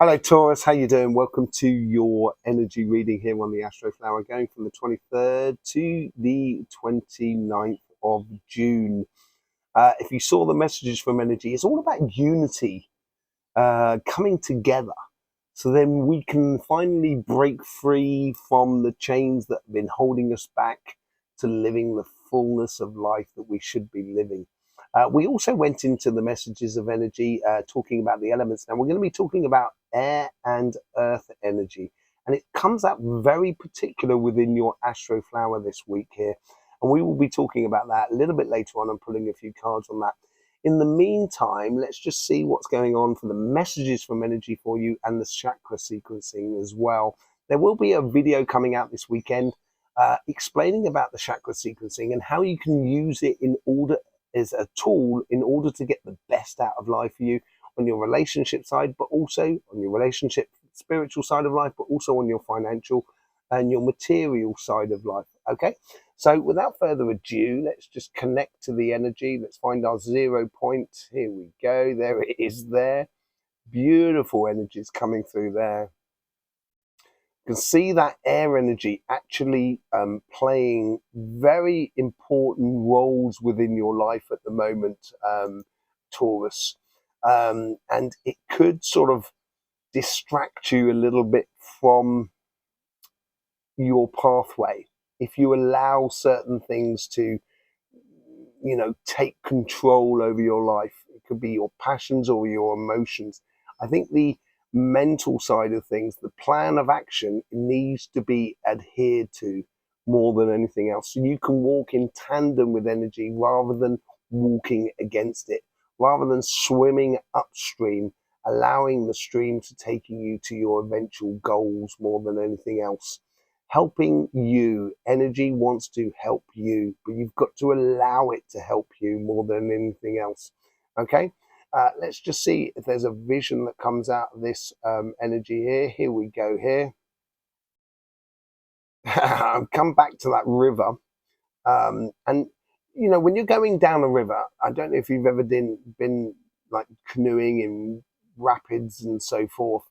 Hello Taurus, how you doing? Welcome to your energy reading here on the Astroflower, going from the 23rd to the 29th of June. If you saw the messages from energy, it's all about unity, coming together. So then we can finally break free from the chains that have been holding us back to living the fullness of life that we should be living. We also went into the messages of energy, talking about the elements. Now we're going to be talking about air and earth energy, and it comes out very particular within your Astroflower this week here. And we will be talking about that a little bit later on and pulling a few cards on that. In the meantime, let's just see what's going on for the messages from energy for you and the chakra sequencing as well. There will be a video coming out this weekend explaining about the chakra sequencing and how you can use it in order as a tool in order to get the best out of life for you on your relationship side, but also on your relationship, spiritual side of life, but also on your financial and your material side of life. Okay. So without further ado, let's just connect to the energy. Let's find our 0 point. Here we go. There it is there. Beautiful energies coming through there. You can see that air energy actually playing very important roles within your life at the moment, Taurus. And it could sort of distract you a little bit from your pathway if you allow certain things to take control over your life. It could be your passions or your emotions. I think the mental side of things, the plan of action, needs to be adhered to more than anything else. So you can walk in tandem with energy rather than walking against it, rather than swimming upstream, allowing the stream to taking you to your eventual goals more than anything else. Helping you, energy wants to help you, but you've got to allow it to help you more than anything else. Okay, let's just see if there's a vision that comes out of this energy here. Here we go here. I've come back to that river, and when you're going down a river, I don't know if you've ever been like canoeing in rapids and so forth.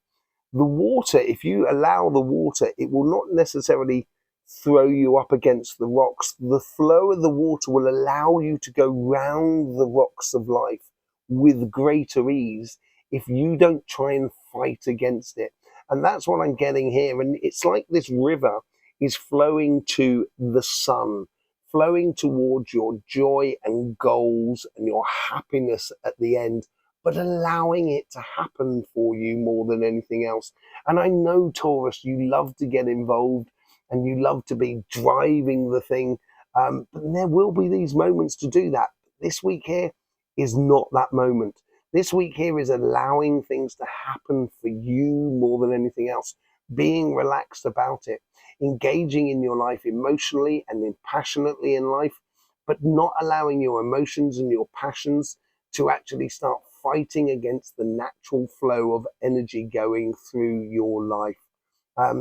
The water, if you allow the water, it will not necessarily throw you up against the rocks. The flow of the water will allow you to go round the rocks of life with greater ease if you don't try and fight against it. And that's what I'm getting here. And it's like this river is flowing to the sun, flowing towards your joy and goals and your happiness at the end, but allowing it to happen for you more than anything else. And I know, Taurus, you love to get involved and you love to be driving the thing, but there will be these moments to do that. This week here is not that moment. This week here is allowing things to happen for you more than anything else, being relaxed about it, engaging in your life emotionally and passionately in life, but not allowing your emotions and your passions to actually start fighting against the natural flow of energy going through your life.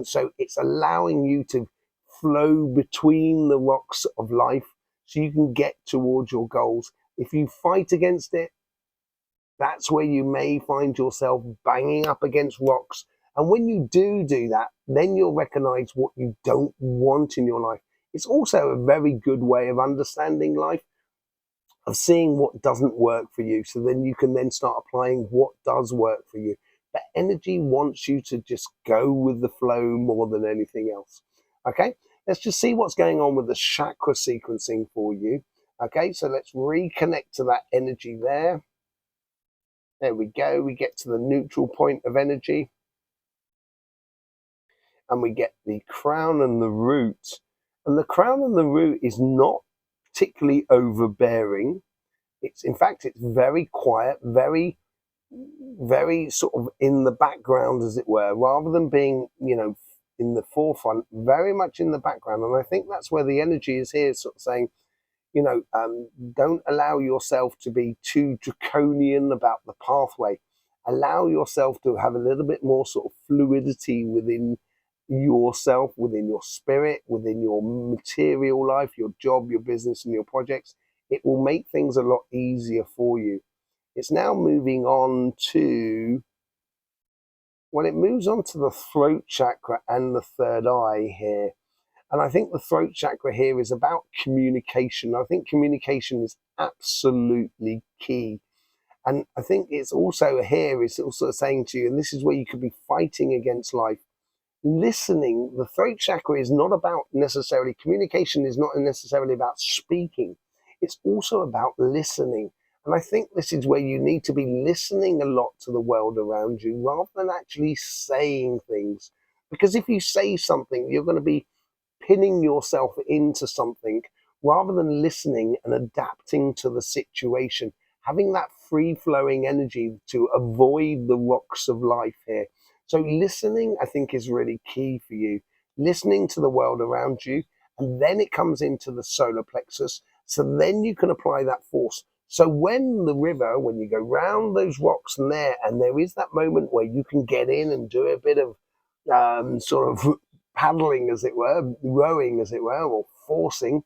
So it's allowing you to flow between the rocks of life so you can get towards your goals. If you fight against it, that's where you may find yourself banging up against rocks. And when you do that, then you'll recognize what you don't want in your life. It's also a very good way of understanding life, of seeing what doesn't work for you. So then you can then start applying what does work for you. But energy wants you to just go with the flow more than anything else. Okay, let's just see what's going on with the chakra sequencing for you. Okay, so let's reconnect to that energy there. There we go. We get to the neutral point of energy. And we get the crown and the root. And the crown and the root is not particularly overbearing. It's, in fact, it's very quiet, very, very sort of in the background, as it were, rather than being, in the forefront, very much in the background. And I think that's where the energy is here, sort of saying, don't allow yourself to be too draconian about the pathway. Allow yourself to have a little bit more sort of fluidity within yourself, within your spirit, within your material life, your job, your business, and your projects. It will make things a lot easier for you. It's now moving on to Well, it moves on to the throat chakra and the third eye here. And I think the throat chakra here is about communication. I think communication is absolutely key. And I think it's also here, it's also saying to you, and this is where you could be fighting against life, listening. The throat chakra is not about necessarily, communication is not necessarily about speaking. It's also about listening. And I think this is where you need to be listening a lot to the world around you rather than actually saying things. Because if you say something, you're going to be pinning yourself into something rather than listening and adapting to the situation, having that free flowing energy to avoid the rocks of life here. So, listening, I think, is really key for you. Listening to the world around you, and then it comes into the solar plexus. So, then you can apply that force. So, when the river, when you go round those rocks and there is that moment where you can get in and do a bit of sort of paddling, as it were, rowing, as it were, or forcing,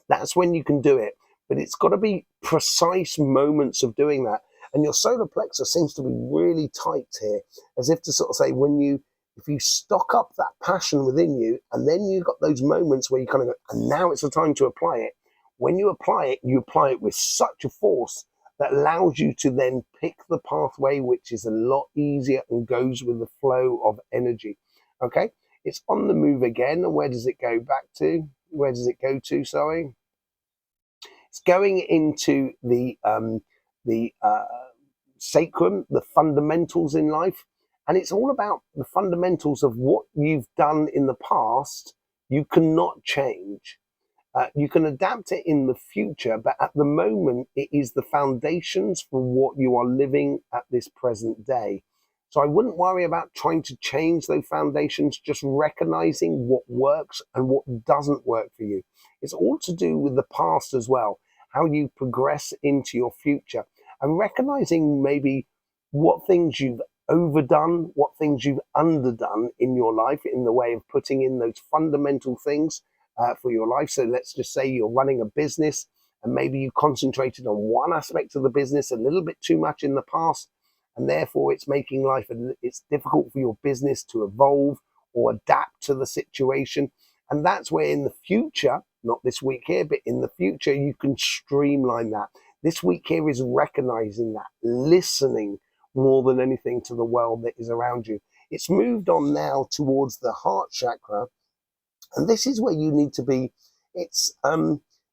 that's when you can do it. But it's got to be precise moments of doing that. And your solar plexus seems to be really tight here, as if to sort of say, if you stock up that passion within you, and then you've got those moments where you kind of go, and now it's the time to apply it. When you apply it with such a force that allows you to then pick the pathway, which is a lot easier and goes with the flow of energy. Okay, it's on the move again. And where does it go back to? Where does it go to? Sorry, it's going into the sacrum, the fundamentals in life, and it's all about the fundamentals of what you've done in the past. You cannot change. You can adapt it in the future, but at the moment, it is the foundations for what you are living at this present day. So I wouldn't worry about trying to change those foundations, just recognizing what works and what doesn't work for you. It's all to do with the past as well, how you progress into your future, and recognizing maybe what things you've overdone, what things you've underdone in your life in the way of putting in those fundamental things for your life. So let's just say you're running a business and maybe you concentrated on one aspect of the business a little bit too much in the past, and therefore it's making life, it's difficult for your business to evolve or adapt to the situation. And that's where in the future, not this week here, but in the future, you can streamline that. This week here is recognizing that, listening more than anything to the world that is around you. It's moved on now towards the heart chakra, and this is where you need to be. It's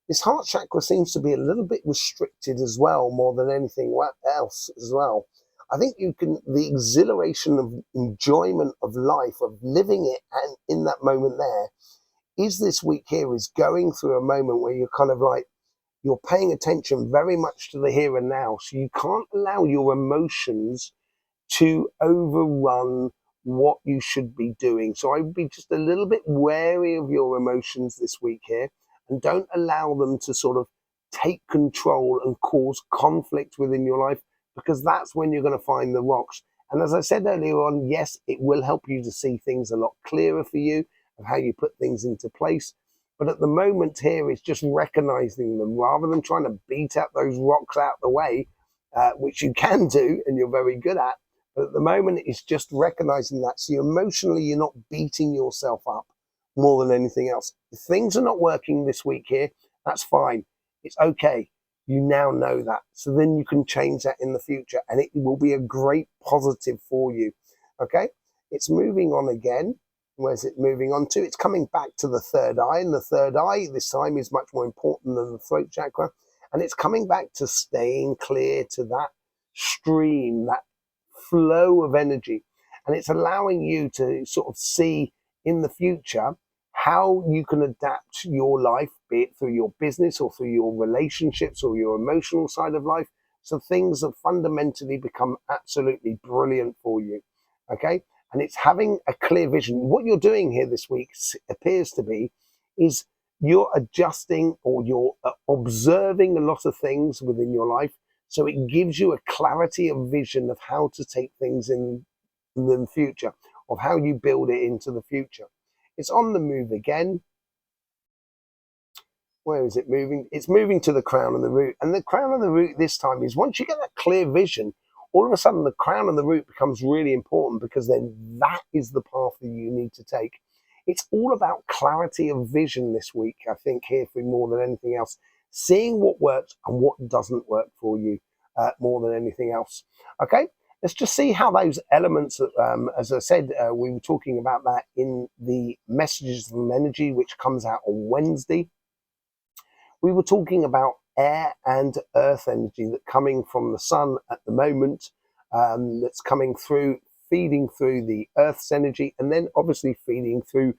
this heart chakra seems to be a little bit restricted as well, more than anything else as well. I think the exhilaration of enjoyment of life, of living it, and in that moment there, is this week here is going through a moment where you're kind of like, you're paying attention very much to the here and now. So you can't allow your emotions to overrun what you should be doing. So I would be just a little bit wary of your emotions this week here, and don't allow them to sort of take control and cause conflict within your life, because that's when you're going to find the rocks. And as I said earlier on, yes, it will help you to see things a lot clearer for you of how you put things into place. But at the moment here, it's just recognizing them rather than trying to beat up those rocks out the way, which you can do and you're very good at. But at the moment, it's just recognizing that. So emotionally, you're not beating yourself up more than anything else. If things are not working this week here, that's fine. It's okay. You now know that. So then you can change that in the future, and it will be a great positive for you. Okay? It's moving on again. Where's it moving on to? It's coming back to the third eye, and the third eye this time is much more important than the throat chakra. And it's coming back to staying clear to that stream, that flow of energy. And it's allowing you to sort of see in the future how you can adapt your life, be it through your business or through your relationships or your emotional side of life. So things have fundamentally become absolutely brilliant for you. Okay. And it's having a clear vision. What you're doing here this week appears to be is you're adjusting, or you're observing a lot of things within your life. So it gives you a clarity of vision of how to take things in the future, of how you build it into the future. It's on the move again. Where is it moving? It's moving to the crown of the root. And the crown of the root this time is, once you get that clear vision all of a sudden the crown and the root becomes really important, because then that is the path that you need to take. It's all about clarity of vision this week, I think, here for more than anything else. Seeing what works and what doesn't work for you more than anything else. Okay, let's just see how those elements, as I said, we were talking about that in the Messages from Energy, which comes out on Wednesday. We were talking about air and earth energy that coming from the sun at the moment, that's coming through, feeding through the earth's energy, and then obviously feeding through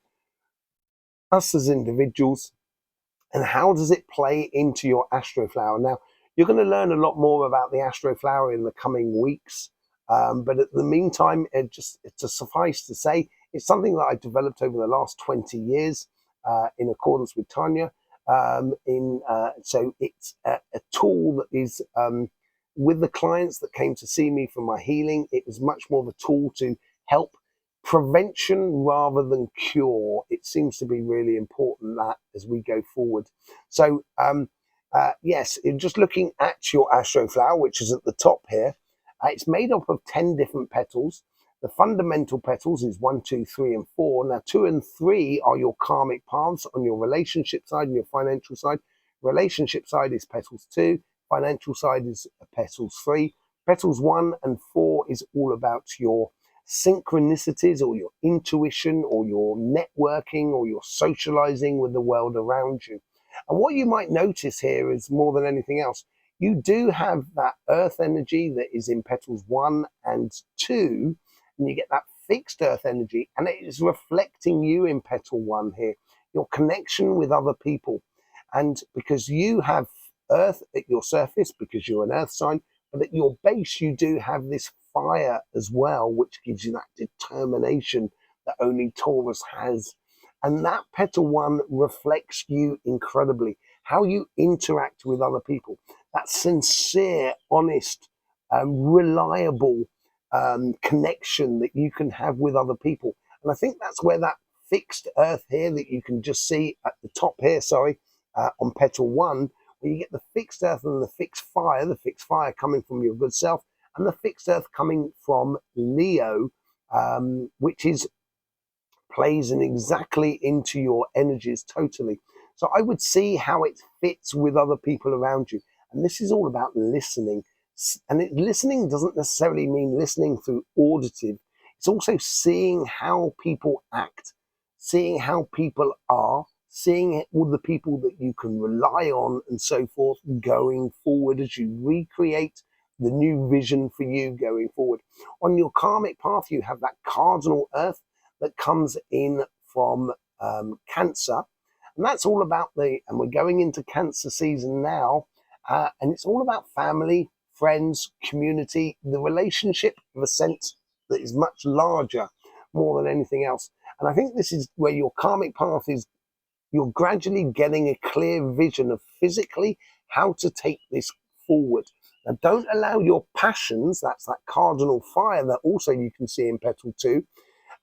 us as individuals. And how does it play into your Astroflower? Now, you're going to learn a lot more about the Astroflower in the coming weeks. But at the meantime, it's to suffice to say, it's something that I developed over the last 20 years in accordance with Tanya. So it's a tool that is, with the clients that came to see me for my healing, it was much more of a tool to help prevention rather than cure. It seems to be really important that as we go forward. So yes, just looking at your Astroflower, which is at the top here, it's made up of 10 different petals. The fundamental petals is 1, 2, 3, and 4. Now, 2 and 3 are your karmic paths on your relationship side and your financial side. Relationship side is petals 2. Financial side is petals 3. Petals 1 and 4 is all about your synchronicities or your intuition or your networking or your socializing with the world around you. And what you might notice here is, more than anything else, you do have that earth energy that is in petals 1 and 2, and you get that fixed earth energy, and it is reflecting you in petal 1 here, your connection with other people. And because you have earth at your surface, because you're an earth sign, but at your base you do have this fire as well, which gives you that determination that only Taurus has. And that petal 1 reflects you incredibly, how you interact with other people, that sincere, honest, reliable connection that you can have with other people. And I think that's where that fixed earth here that you can just see at the top here, on petal 1, where you get the fixed earth and the fixed fire coming from your good self, and the fixed earth coming from Leo, which plays in exactly into your energies totally. So I would see how it fits with other people around you. And this is all about listening. And listening doesn't necessarily mean listening through auditive. It's also seeing how people act, seeing how people are, seeing all the people that you can rely on and so forth going forward as you recreate the new vision for you going forward. On your karmic path, you have that cardinal earth that comes in from Cancer. And that's all about and we're going into Cancer season now, and it's all about family, friends, community, the relationship of a sense that is much larger, more than anything else. And I think this is where your karmic path is. You're gradually getting a clear vision of physically how to take this forward. Now, don't allow your passions, that's that cardinal fire that also you can see in petal 2,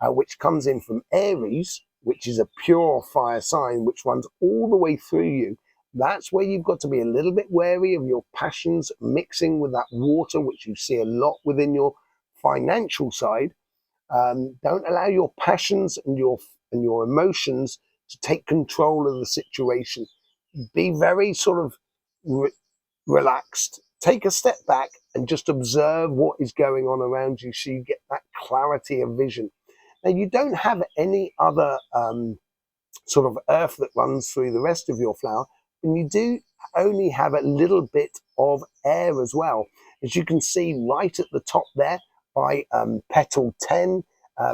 which comes in from Aries, which is a pure fire sign, which runs all the way through you. That's where you've got to be a little bit wary of your passions mixing with that water, which you see a lot within your financial side. Don't allow your passions and your emotions to take control of the situation. Be very sort of relaxed. Take a step back and just observe what is going on around you, so you get that clarity of vision. Now, you don't have any other sort of earth that runs through the rest of your flower, and you do only have a little bit of air as well. As you can see right at the top there by petal 10,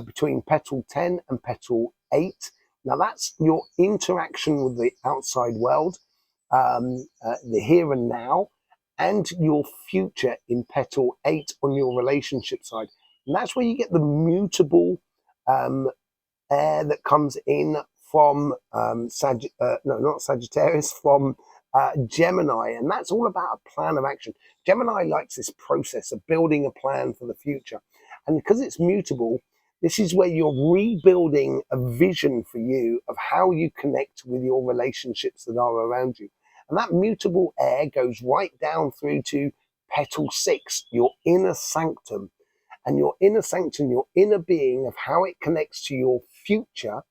between petal 10 and petal 8. Now, that's your interaction with the outside world, the here and now, and your future in petal 8 on your relationship side. And that's where you get the mutable air that comes in from not Sagittarius, from Gemini, and that's all about a plan of action. Gemini likes this process of building a plan for the future, and because it's mutable, this is where you're rebuilding a vision for you of how you connect with your relationships that are around you. And that mutable air goes right down through to petal 6, your inner sanctum. And your inner sanctum, your inner being of how it connects to your future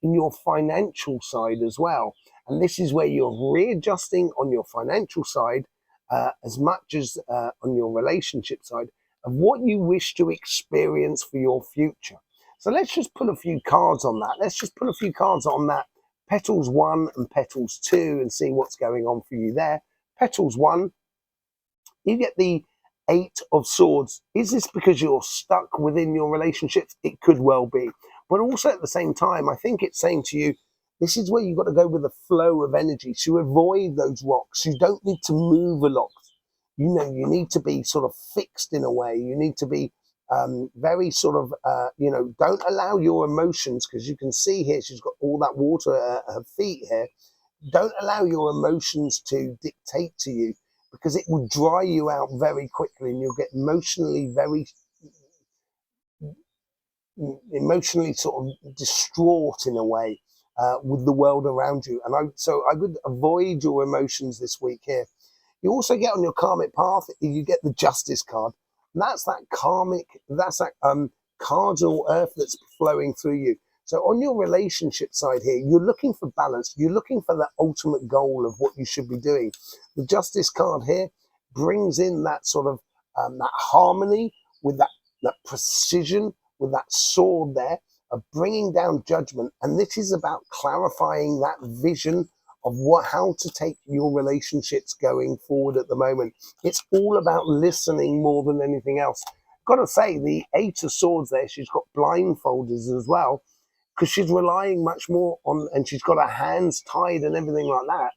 in your financial side as well. And this is where you're readjusting on your financial side as much as on your relationship side of what you wish to experience for your future. So let's just put a few cards on that. Let's just put a few cards on that. Petals 1 and petals 2 and see what's going on for you there. Petals 1, you get the 8 of Swords. Is this because you're stuck within your relationships? It could well be. But also at the same time, I think it's saying to you, this is where you've got to go with the flow of energy to avoid those rocks. You don't need to move a lot. You need to be sort of fixed in a way. You need to be very sort of, don't allow your emotions, because you can see here, she's got all that water at her feet here. Don't allow your emotions to dictate to you, because it will dry you out very quickly and you'll get emotionally sort of distraught in a way with the world around you. And I would avoid your emotions this week here. You also get on your karmic path, you get the Justice card. And that's that cardinal earth that's flowing through you. So on your relationship side here, you're looking for balance. You're looking for the ultimate goal of what you should be doing. The Justice card here brings in that sort of that harmony with that precision, with that sword there of bringing down judgment. And this is about clarifying that vision of how to take your relationships going forward at the moment. It's all about listening more than anything else. Got to say, the 8 of Swords there, she's got blindfolders as well, because she's relying much more on, and she's got her hands tied and everything like that.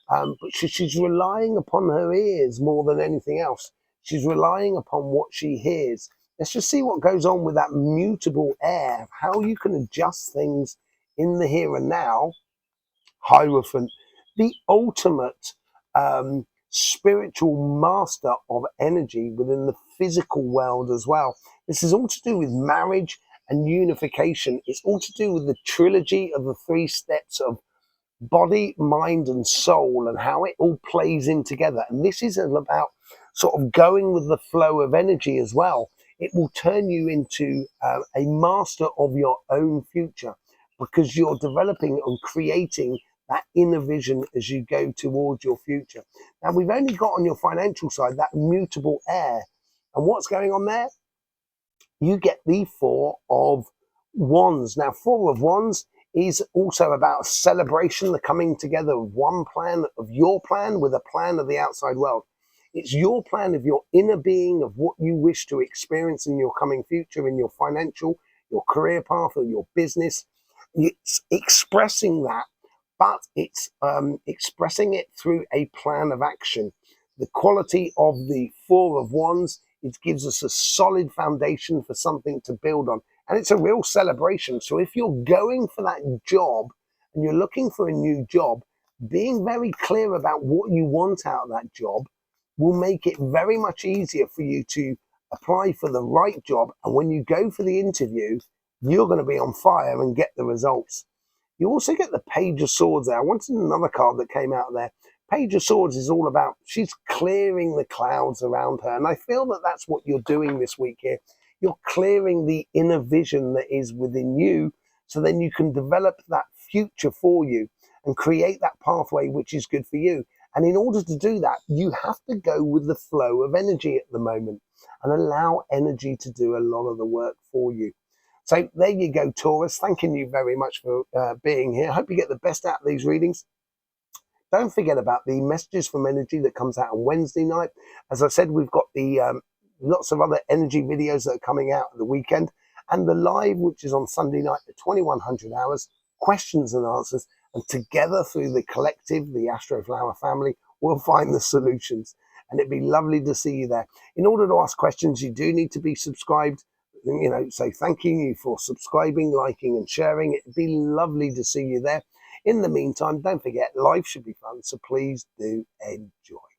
But she's relying upon her ears more than anything else. She's relying upon what she hears. Let's just see what goes on with that mutable air, how you can adjust things in the here and now. Hierophant, the ultimate spiritual master of energy within the physical world as well. This is all to do with marriage and unification. It's all to do with the trilogy of the 3 steps of body, mind, and soul, and how it all plays in together. And this is about sort of going with the flow of energy as well. It will turn you into a master of your own future, because you're developing and creating that inner vision as you go towards your future. Now, we've only got on your financial side that mutable air. And what's going on there? You get the 4 of Wands. Now, 4 of Wands is also about a celebration, the coming together of one plan, of your plan with a plan of the outside world. It's your plan of your inner being, of what you wish to experience in your coming future, in your financial, your career path, or your business. It's expressing that, but it's expressing it through a plan of action. The quality of the 4 of Wands, it gives us a solid foundation for something to build on. And it's a real celebration. So if you're going for that job and you're looking for a new job, being very clear about what you want out of that job will make it very much easier for you to apply for the right job. And when you go for the interview, you're going to be on fire and get the results. You also get the Page of Swords there. I wanted another card that came out there. Page of Swords is all about, she's clearing the clouds around her. And I feel that that's what you're doing this week here. You're clearing the inner vision that is within you, so then you can develop that future for you and create that pathway which is good for you. And in order to do that, you have to go with the flow of energy at the moment and allow energy to do a lot of the work for you. So there you go, Taurus. Thanking you very much for being here. I hope you get the best out of these readings. Don't forget about the Messages from Energy that comes out on Wednesday night. As I said, we've got the lots of other energy videos that are coming out at the weekend, and the live, which is on Sunday night at 2100 hours, questions and answers. And together, through the collective, the Astroflower family, we'll find the solutions. And it'd be lovely to see you there. In order to ask questions, you do need to be subscribed. So thanking you for subscribing, liking, and sharing. It'd be lovely to see you there. In the meantime, don't forget, life should be fun, so please do enjoy.